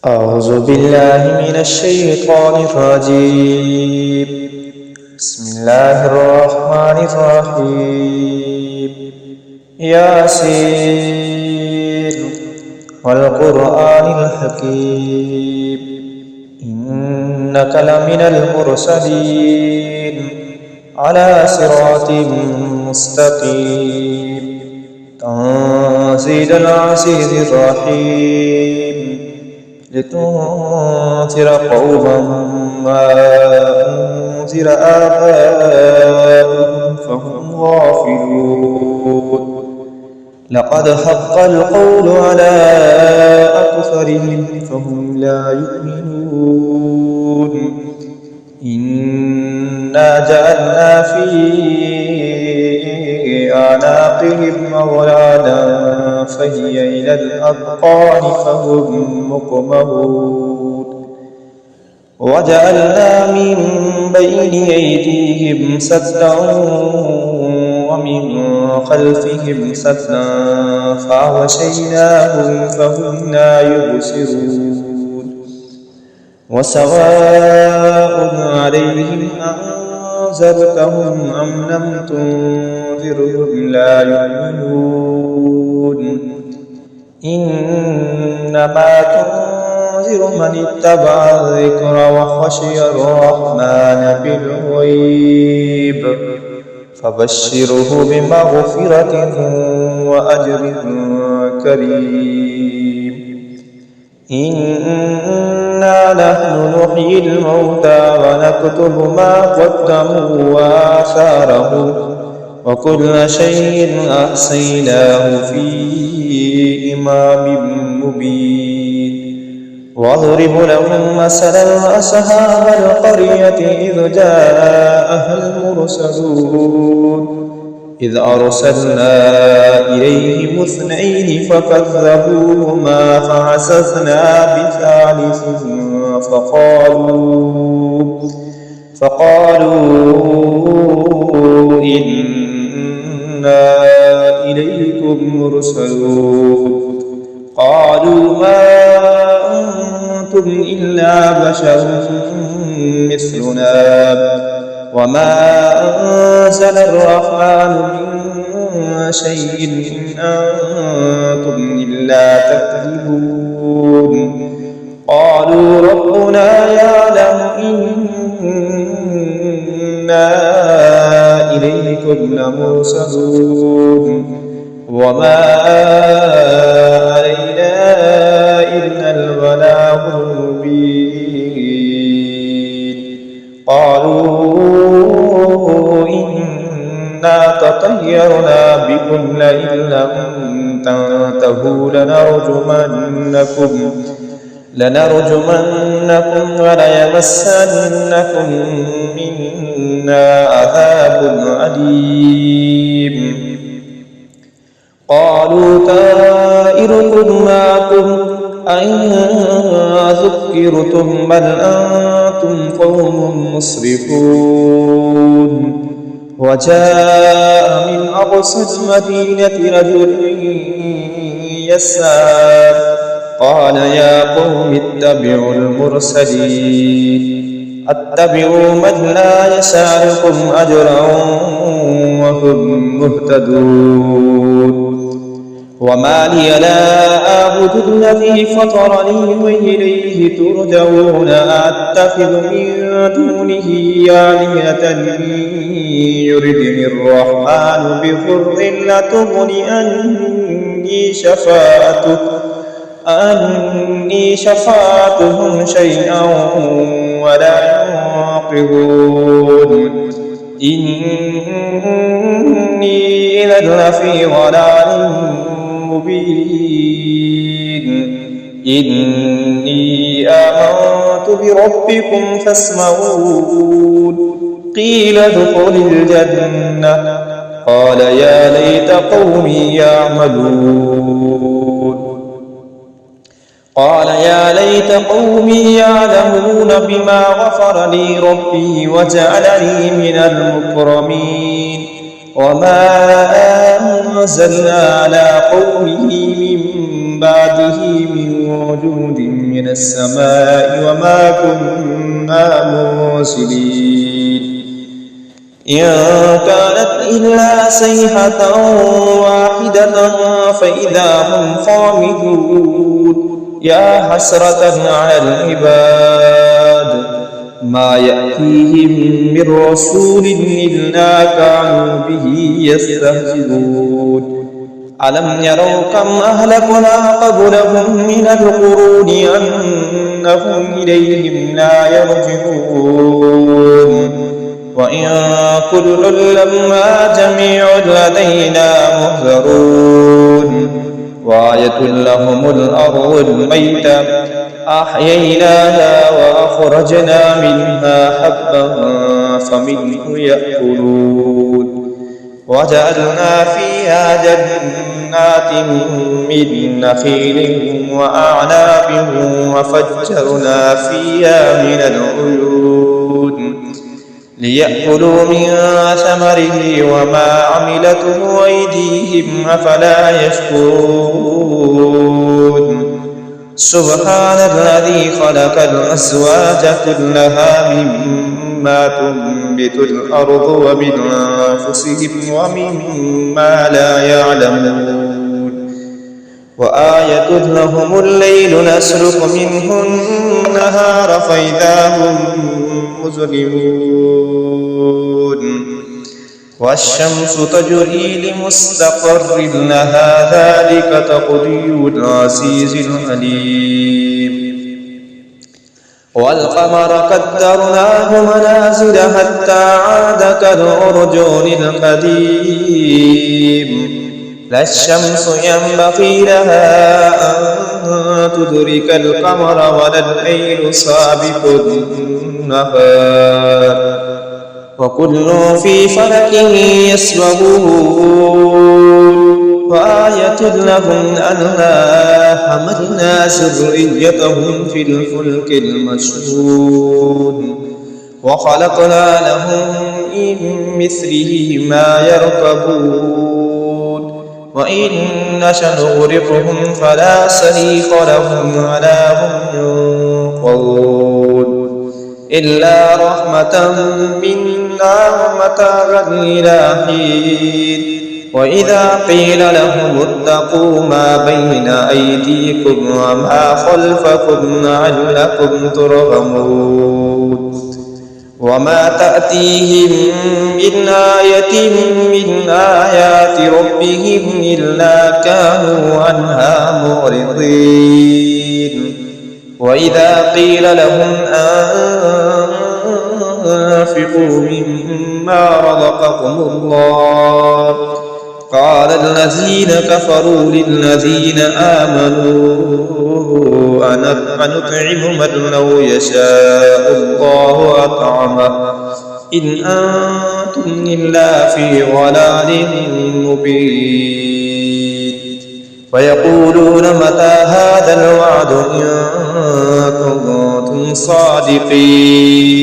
أعوذ بالله من الشيطان الرجيم. بسم الله الرحمن الرحيم. ياسين والقرآن الحكيم إنك لمن المرسلين على صراط مستقيم تنزيل العزيز الرحيم لتنذر قوما ما أنذر آباؤهم فهم غافلون لقد حق القول على أكثرهم فهم لا يؤمنون إنا جعلنا في أعناقهم أغلالا فهي إلى الأذقان فهم مقمحون وجعلنا من بين أيديهم سدا ومن خلفهم سدا فأغشيناهم فهم لا يبصرون وسواء عليهم أنذرتهم أم لم تنذرهم لا يؤمنون إنما تنذر من اتبع الذكر وخشي الرحمن بالغيب فبشره بمغفرة وأجر كريم إنا نحن نحيي الموتى ونكتب ما قدموا وآثارهم وكل شيء أحصيناه في إمام مبين واضرب لهم مثلا أصحاب القرية إذ جاءها المرسلون إذ أرسلنا إليهم اثنين فكذبوهما فعززنا بثالث فقالوا إنا إليكم مرسلون قالوا ما أنتم إلا بشر مثلنا وما أنزل الرحمن من شيء إن أنتم إلا تكذبون قالوا ربنا يعلم إنا إليكم لمرسلون وما علينا إلا البلاغ المبين قالوا إنا تطيرنا بكم لئن لم تنتهوا لنرجمنكم وليمسنكم منا عذاب أليم قالوا طائركم معكم أئن ذكرتم بل أنتم قوم مسرفون وجاء من أقصى المدينة رجل يسعى قال يا قوم اتبعوا المرسلين اتبعوا من لا يسألكم أجرا وهم مهتدون وما لي لا أعبد الذي فطرني وإليه ترجعون أتخذ من دونه آلهة يردني الرحمن بضر لتغن أني شفاعتهم شيئا ولا ينقذون إني إذا لفي ضلال مبين إني آمنت بربكم فاسمعون قيل ادخل الجنة قال يا ليت قومي يعلمون بما غفر لي ربي وجعلني من المكرمين وما أنزلنا على قومه من بعده من وجود من السماء وما كنا مرسلين إن كانت إلا صيحة واحدة فإذا هم خامدون يا حسرة على العباد ما يأتيهم من رسول إلا كانوا به يستهزئون ألم يروا كم أهلكنا قبلهم من القرون أنهم إليهم لا يرجعون وإن كل لما جميع لدينا محضرون وآية لهم الأرض الميتة أحييناها وأخرجنا منها حبا فمنه يأكلون وجعلنا فيها جنات من نخيل وأعناب وفجرنا فيها من العيون ليأكلوا من ثمره وما عملته أيديهم أفلا يشكرون سبحان الذي خلق الأزواج كلها مما تنبت الأرض ومن أنفسهم ومما لا يعلمون وآية لهم الليل نسلك منه النهار فإذا هم مظلمون والشمس تجري لمستقر لها ذلك تقدير العزيز العليم والقمر قدرناه منازل حتى عاد كالعرجون القديم لا الشمس ينبغي لها أن تدرك القمر ولا الليل سابق النهار وكل في فلك يسبحون وآية لهم أنا حملنا ذريتهم في الفلك المشحون وخلقنا لهم من مثله ما يركبون وإن نشأ نغرقهم فلا صريخ لهم ولا هم ينقذون إلا رحمة منا ومتاعا إلى حين وإذا قيل لهم اتقوا ما بين أيديكم وما خلفكم لعلكم ترحمون وما تأتيهم من آية من آيات ربهم إلا كانوا عنها معرضين وإذا قيل لهم أنفقوا مما رزقكم الله قال الذين كفروا للذين آمنوا أنطعم من لو يشاء الله أطعمه إن أنتم إلا في ضلال مبين ويقولون متى هذا الوعد إن كنتم صادقين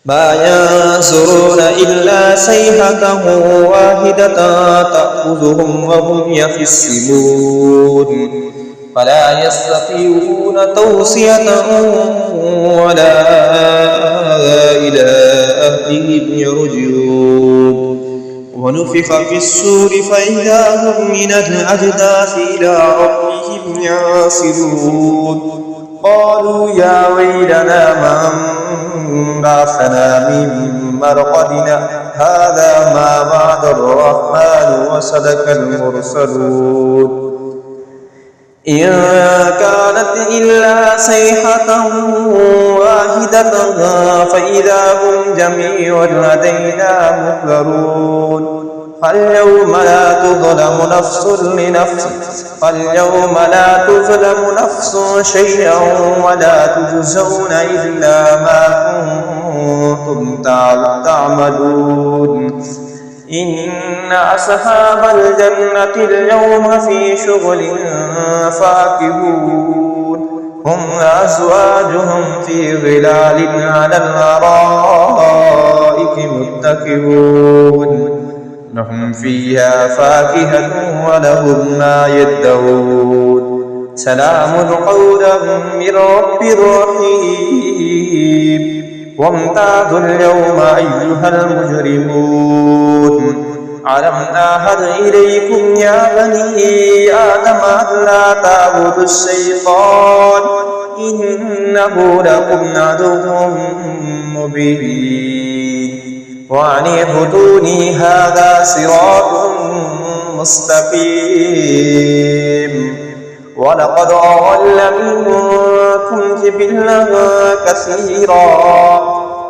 ما ينصرون إلا صيحة واحدة تأخذهم وهم يخصمون فلا يستطيعون توصية ولا إلى أهلهم يرجعون ونفخ في الصور فإذا هم من الأجداث إلى ربهم ينسلون قالوا يا ويلنا من بعثنا من مرقدنا هذا ما وعد الرحمن وصدق المرسلون إن كانت إلا صيحة واحدة فإذا هم جميع لدينا محضرون فاليوم لا تظلم نفس شيئا ولا تجزون إلا ما كنتم تعملون إن أصحاب الجنة اليوم في شغل فاكهون هم أزواجهم في ظلال على الأرائك متكئون لهم فيها فاكهة ولهم ما يدعون سلام قولا من رب رحيم وامتازوا اليوم أيها المجرمون ألم نعهد إليكم يا بني آدم ألا تعبدوا الشيطان إنه لكم عدو مبين وأن اعبدوني هذا صراط مستقيم ولقد أضل منكم جبلا كثيرا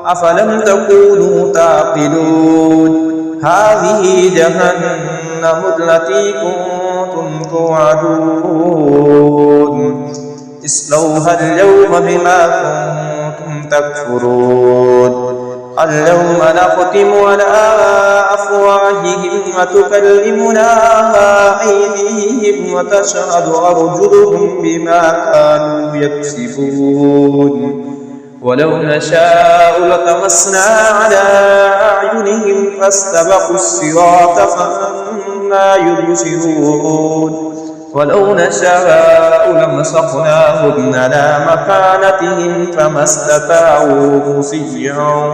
أفلم تكونوا تعقلون هذه جهنم التي كنتم توعدون اصلوها اليوم بما كنتم تكفرون اليوم نختم على أفواههم وتكلمنا أيديهم وتشهد أرجلهم بما كانوا يكسبون ولو نشاء لطمسنا على أعينهم فاستبقوا الصراط فأنى يبصرون ولو نشاء لمسخناهم على مكانتهم فما استطاعوا مصيا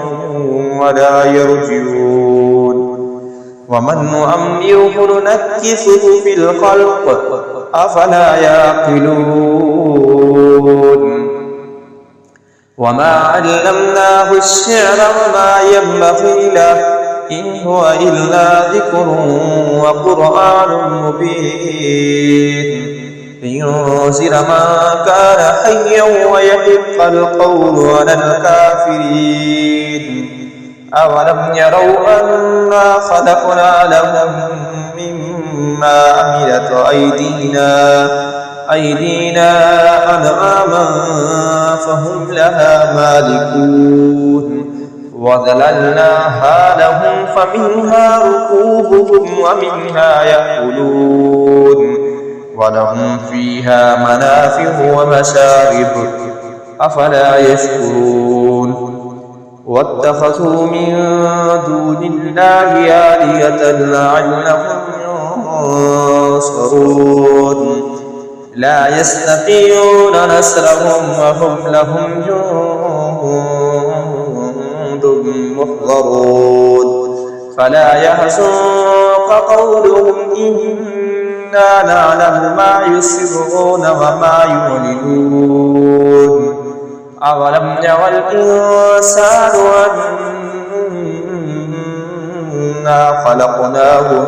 ولا يرجعون ومن نؤمره ننكسه في الخلق أفلا يعقلون وما علمناه الشعر وما ينبغي له إن هو إلا ذكر وقرآن مبين لينذر من كان حيا ويحق القول على الكافرين أولم يروا أنا خلقنا لهم مما عملت أيدينا أنعاما فهم لها مالكون وذللناها لهم فمنها ركوبهم ومنها يأكلون ولهم فيها منافع ومشارب أفلا يشكرون واتخذوا من دون الله آلهة لعلهم ينصرون لا يستطيعون نصرهم وهم لهم جند محضرون فلا يحزنك قولهم إنا نعلم ما يسرون وما يعلنون أولم ير الإنسان أنا خلقناه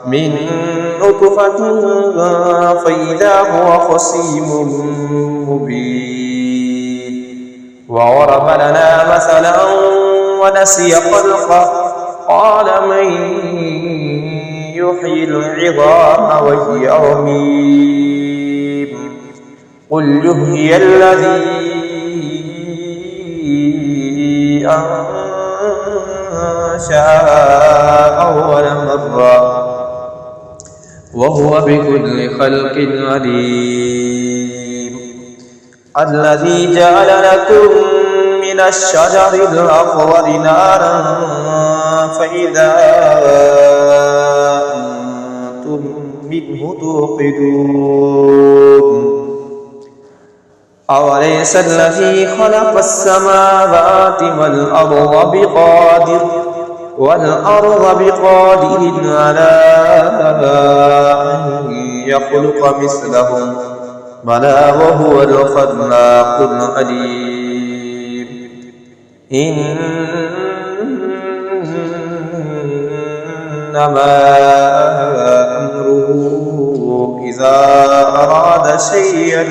من نطفة فإذا هو خصيم مبين وضرب لنا مثلا ونسي خلقه قال من يحيي العظام وهي رميم قل يحيي الذي أنشأها أول مرة وهو بكل خلق عليم الذي جعل لكم من الشجر الأخضر نارا فإذا أنتم منه توقدون أوليس الذي خلق السماوات والأرض بقادر على أن يخلق مثلهم بلى وهو الخلاق العليم إنما أمره إذا أراد شيئا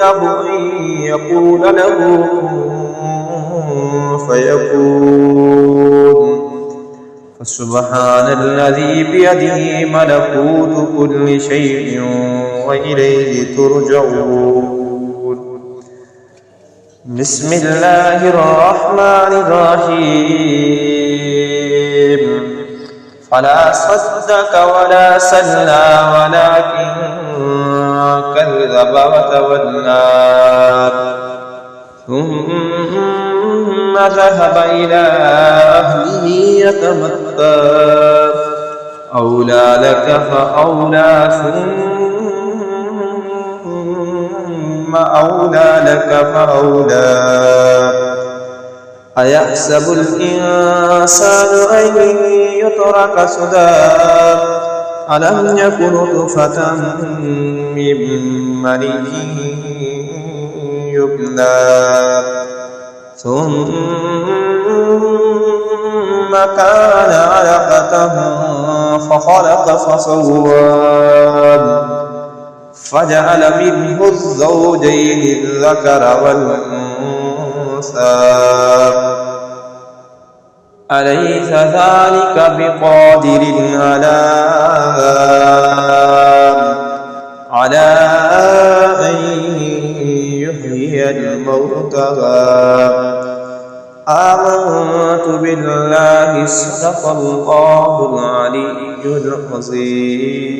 أن يقول له فيكون فسبحان الذي بيده ملكوت كل شيء وإليه ترجعون بسم الله الرحمن الرحيم فلا صدق ولا صلى ولكن كذب وتولى ثم ذهب إلى أهله يتمطى أولى لك فأولى ثم أولى لك فأولى أيحسب الإنسان أن يترك سدى ألم يكن نطفة من مني يمنى ثم كان علقة فخلق فسوى فجعل منه الزوجين الذكر والأنثى أليس ذلك بقادر على أن يحيي الموتى آمنت بالله صدق الله العلي العظيم.